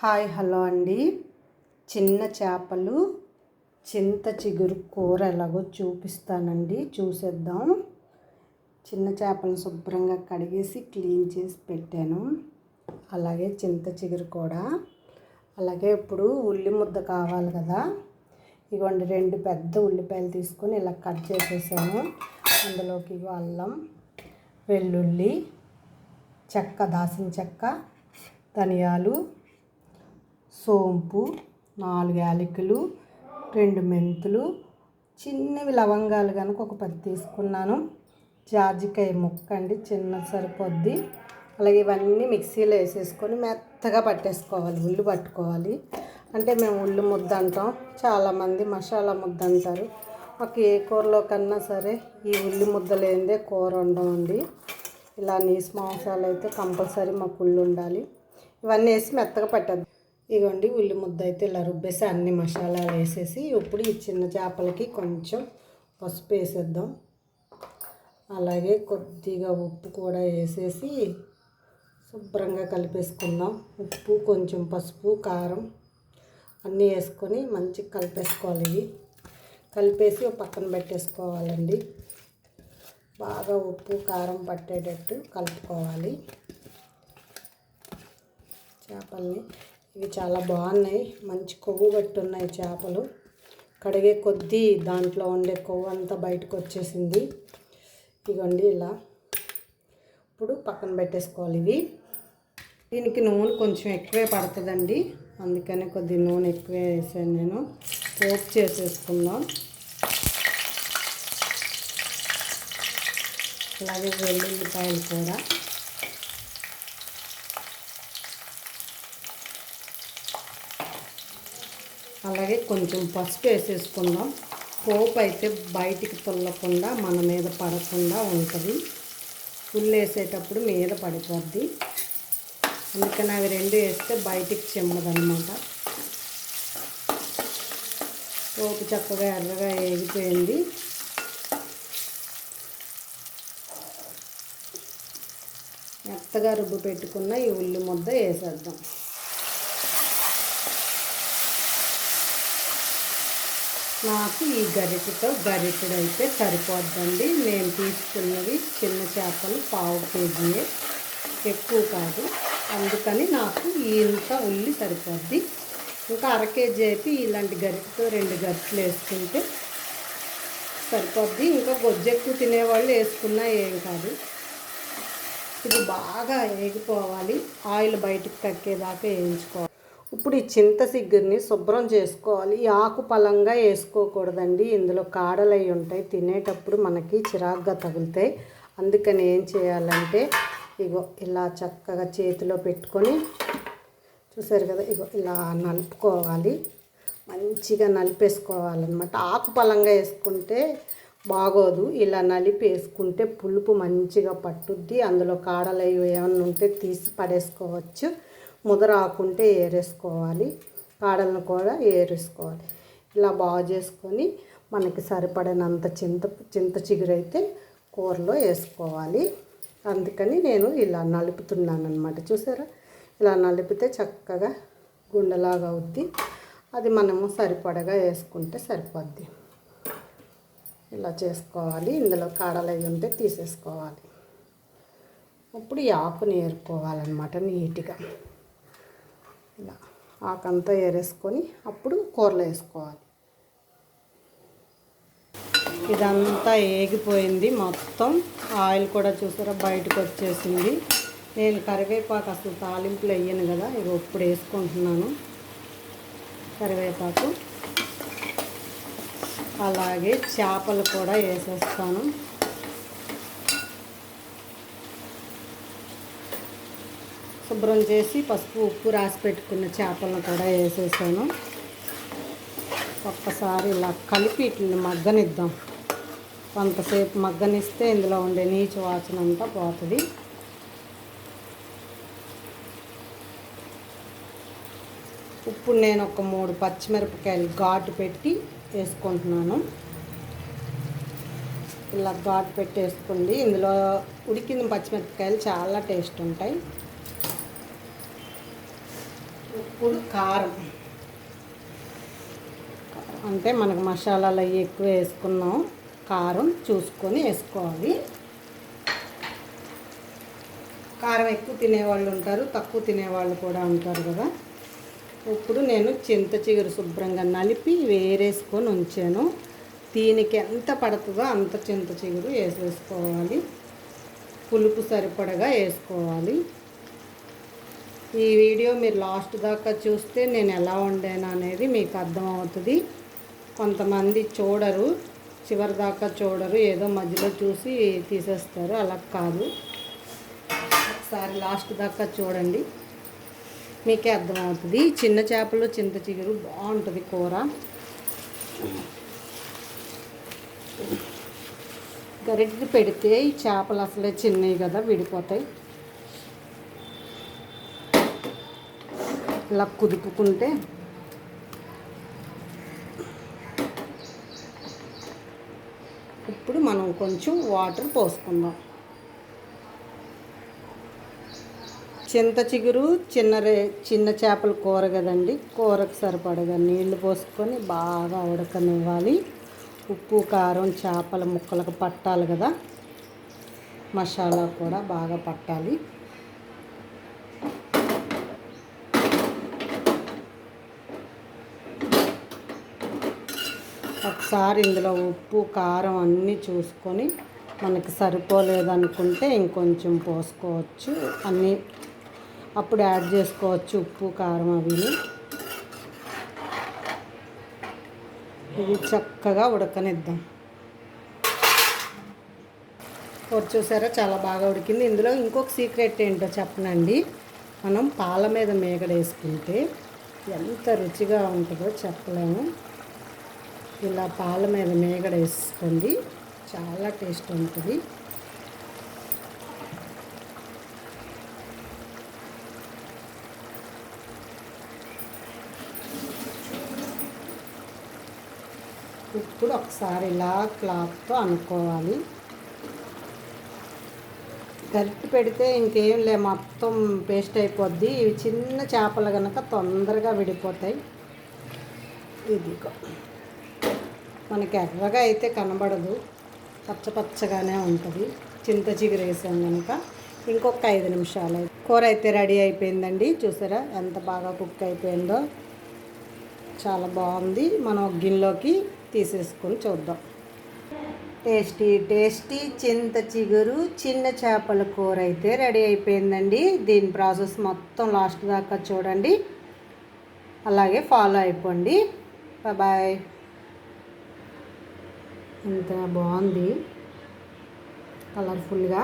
Hi hello అండి. చిన్న చేపలు చింత చిగురు కూర ఎలాగో చూపిస్తానండి, చూసేద్దాం. చిన్న చేపలను శుభ్రంగా కడిగేసి క్లీన్ చేసి పెట్టాను. అలాగే చింత చిగురు కూడా. అలాగే ఇప్పుడు ఉల్లి ముద్ద కావాలి కదా, ఇవ్వండి 2 పెద్ద ఉల్లిపాయలు తీసుకొని ఇలా కట్ చేసేసాను. అందులోకి అల్లం, వెల్లుల్లి, చెక్క, దాల్చిన చెక్క, ధనియాలు, సోంపు, 4 యాలకులు, 2 మెంతులు, చిన్నవి లవంగాలు కనుక ఒక 10 తీసుకున్నాను. జాజికాయ ముక్క అండి, చిన్నది సరిపోద్ది. అలాగే ఇవన్నీ మిక్సీలో వేసేసుకొని మెత్తగా పట్టేసుకోవాలి, ఉల్లి పట్టుకోవాలి. అంటే మేము ఉల్లి ముద్ద అంటాం, చాలామంది మసాలా ముద్ద అంటారు. మాకు ఏ కూరలో కన్నా సరే ఈ ఉల్లి ముద్ద లేనిదే కూర వండమండి. ఇలా నీసు మాంసాలు అయితే కంపల్సరీ మాకు ఉల్లి ఉండాలి. ఇవన్నీ వేసి మెత్తగా పట్టేద్దాం. ఇదిగోండి ఉల్లి ముద్ద అయితే ఇలా రుబ్బేసి అన్ని మసాలాలు వేసేసి ఇప్పుడు ఈ చిన్న చేపలకి కొంచెం పసుపు వేసేద్దాం. అలాగే కొద్దిగా ఉప్పు కూడా వేసేసి శుభ్రంగా కలిపేసుకుందాం. ఉప్పు, కొంచెం పసుపు, కారం అన్నీ వేసుకొని మంచిగా కలిపేసుకోవాలి. ఇవి కలిపేసి పక్కన పెట్టేసుకోవాలండి. బాగా ఉప్పు కారం పట్టేటట్టు కలుపుకోవాలి చేపల్ని. ఇవి చాలా బాగున్నాయి, మంచి కొవ్వు పట్టి ఉన్నాయి చేపలు. కడిగే కొద్దీ దాంట్లో ఉండే కొవ్వు అంతా బయటకు వచ్చేసింది. ఇదిగోండి ఇలా ఇప్పుడు పక్కన పెట్టేసుకోవాలి. ఇవి దీనికి నూనె కొంచెం ఎక్కువే పడుతుందండి, అందుకనే కొద్ది నూనె ఎక్కువే వేసాను నేను. పోపు చేసేసుకుందాం. అలాగే వెల్లుల్లిపాయలు కూడా అలాగే కొంచెం పసుపు వేసేసుకుందాం. పోపు అయితే బయటికి తొల్లకుండా మన మీద పడకుండా ఉంటుంది. ఉల్లి వేసేటప్పుడు మీద పడిపోద్ది, అందుకని అవి 2 వేస్తే బయటికి చిమ్మదనమాట. పోపు చక్కగా ఎర్రగా వేగిపోయింది. మెత్తగా రుబ్బు పెట్టుకున్న ఈ ఉల్లి ముద్ద వేసేద్దాం. నాకు ఈ గరిటెడు అయితే సరిపోద్దండి. నేను తీసుకున్నవి చిన్న చేపలు 1/2 కేజీయే, ఎక్కువ కాదు. అందుకని నాకు ఇంత ఉల్లి సరిపోద్ది. ఇంకా 1/2 కేజీ అయితే ఇలాంటి గరిటెతో 2 గరిటెలు వేసుకుంటే సరిపోద్ది. ఇంకా గొజ్జు ఎక్కువ తినేవాళ్ళు వేసుకున్నా ఏం కాదు. ఇది బాగా వేగిపోవాలి, ఆయిల్ బయటికి కక్కేదాకా వేయించుకోవాలి. ఇప్పుడు ఈ చింత చిగురిని శుభ్రం చేసుకోవాలి. ఈ ఆకు పలంగా వేసుకోకూడదండి, ఇందులో కాడలు అవి ఉంటాయి, తినేటప్పుడు మనకి చిరాగ్గా తగులుతాయి. అందుకని ఏం చేయాలంటే ఇగో ఇలా చక్కగా చేతిలో పెట్టుకొని, చూసారు కదా, ఇగో ఇలా నలుపుకోవాలి. మంచిగా నలిపేసుకోవాలన్నమాట. ఆకు పలంగా వేసుకుంటే బాగోదు, ఇలా నలిపి వేసుకుంటే పులుపు మంచిగా పట్టుద్ది. అందులో కాడలు అవి ఏమన్నా ఉంటే తీసి పడేసుకోవచ్చు. ముదర ఆకుంటే ఏరేసుకోవాలి, కాడలను కూడా ఏరేసుకోవాలి. ఇలా బాగు చేసుకొని మనకి సరిపడినంత చింత చిగురు అయితే కూరలో వేసుకోవాలి. అందుకని నేను ఇలా నలుపుతున్నాను అన్నమాట. చూసారా, ఇలా నలిపితే చక్కగా గుండెలాగా అవుద్ది. అది మనము సరిపడగా వేసుకుంటే సరిపోద్ది. ఇలా చేసుకోవాలి. ఇందులో కాడలు అవి ఉంటే తీసేసుకోవాలి. అప్పుడు ఈ ఆకుని ఏరుకోవాలన్నమాట నీట్గా. ఇలా ఆకంతా ఏరేసుకొని అప్పుడు కూరలో వేసుకోవాలి. ఇదంతా ఏగిపోయింది మొత్తం, ఆయిల్ కూడా చూసారా బయటకు వచ్చేసింది. నేను కరివేపాకు అసలు తాలింపులు వేయను కదా, ఇక ఇప్పుడు వేసుకుంటున్నాను కరివేపాకు. అలాగే చేపలు కూడా వేసేస్తాను. శుభ్రం చేసి పసుపు ఉప్పు రాసి పెట్టుకున్న చేపలను కూడా వేసేసాను. ఒక్కసారి ఇలా కలిపి ఇట్లని మగ్గనిద్దాం. కొంతసేపు మగ్గనిస్తే ఇందులో ఉండే నీచు వాసన అంతా పోతుంది. ఇప్పుడు నేను ఒక 3 పచ్చిమిరపకాయలు ఘాటు పెట్టి వేసుకుంటున్నాను. ఇలా ఘాటు పెట్టి వేసుకోండి. ఇందులో ఉడికిన పచ్చిమిరపకాయలు చాలా టేస్ట్ ఉంటాయి. ఇప్పుడు కారం, అంటే మనకు మసాలాలు అవి ఎక్కువ వేసుకున్నాం, కారం చూసుకొని వేసుకోవాలి. కారం ఎక్కువ తినేవాళ్ళు ఉంటారు, తక్కువ తినేవాళ్ళు కూడా ఉంటారు కదా. ఇప్పుడు నేను చింత చిగురు శుభ్రంగా నలిపి వేరేసుకొని ఉంచాను. దీనికి ఎంత పడుతుందో అంత చింత చిగురు వేసేసుకోవాలి. పులుపు సరిపడగా వేసుకోవాలి. ఈ వీడియో మీరు లాస్ట్ దాకా చూస్తే నేను ఎలా వండాను అనేది మీకు అర్థమవుతుంది. కొంతమంది చూడరు, చివరి దాకా చూడరు, ఏదో మధ్యలో చూసి తీసేస్తారు. అలా కాదు, ఒకసారి లాస్ట్ దాకా చూడండి, మీకే అర్థమవుతుంది. చిన్న చేపలు చింత చిగురు బాగుంటుంది కూర. గరిటె పెడితే ఈ చేపలు అసలే చిన్నవి కదా, విడిపోతాయి. ఇలా కుదుపుకుంటే ఇప్పుడు మనం కొంచెం వాటర్ పోసుకుందాం. చింత చిగురు చిన్న చేపల కూర కదండి, కూరకు సరిపడగా నీళ్లు పోసుకొని బాగా ఉడకనివ్వాలి. ఉప్పు కారం చేపల ముక్కలకు పట్టాలి కదా, మసాలా కూడా బాగా పట్టాలి. ఒకసారి ఇందులో ఉప్పు కారం అన్నీ చూసుకొని మనకి సరిపోలేదనుకుంటే ఇంకొంచెం పోసుకోవచ్చు. అన్నీ అప్పుడు యాడ్ చేసుకోవచ్చు, ఉప్పు కారం అవిని. ఇది చక్కగా ఉడకనిద్దాం. చూసారా, చాలా బాగా ఉడికింది. ఇందులో ఇంకొక సీక్రెట్ ఏంటో చెప్పనండి. మనం పాల మీద మేగడ వేసుకుంటే ఎంత రుచిగా ఉంటుందో చెప్పలేము. ఇలా పాల మీద మేగడ వేసుకోండి, చాలా టేస్ట్ ఉంటుంది. ఇప్పుడు ఒకసారి ఇలా క్లాత్తో అనుకోవాలి. గరిటె పెడితే ఇంకేం లే, మొత్తం పేస్ట్ అయిపోద్ది. ఇవి చిన్న చేపలు కనుక తొందరగా విడిపోతాయి. ఇదిగో మనకి ఎర్రగా అయితే కనబడదు, పచ్చపచ్చగానే ఉంటుంది. చింత చిగురు వేసాం కనుక ఇంకొక 5 నిమిషాలు కూర అయితే రెడీ అయిపోయిందండి. చూసారా ఎంత బాగా కుక్ అయిపోయిందో, చాలా బాగుంది. మనం ఒక గిన్నెలోకి తీసేసుకొని చూద్దాం. టేస్టీ టేస్టీ చింత చిగురు చిన్న చేపల కూర అయితే రెడీ అయిపోయిందండి. దీని ప్రాసెస్ మొత్తం లాస్ట్ దాకా చూడండి, అలాగే ఫాలో అయిపోండి. బాయ్. ఎంత బాగుంది, కలర్ఫుల్గా.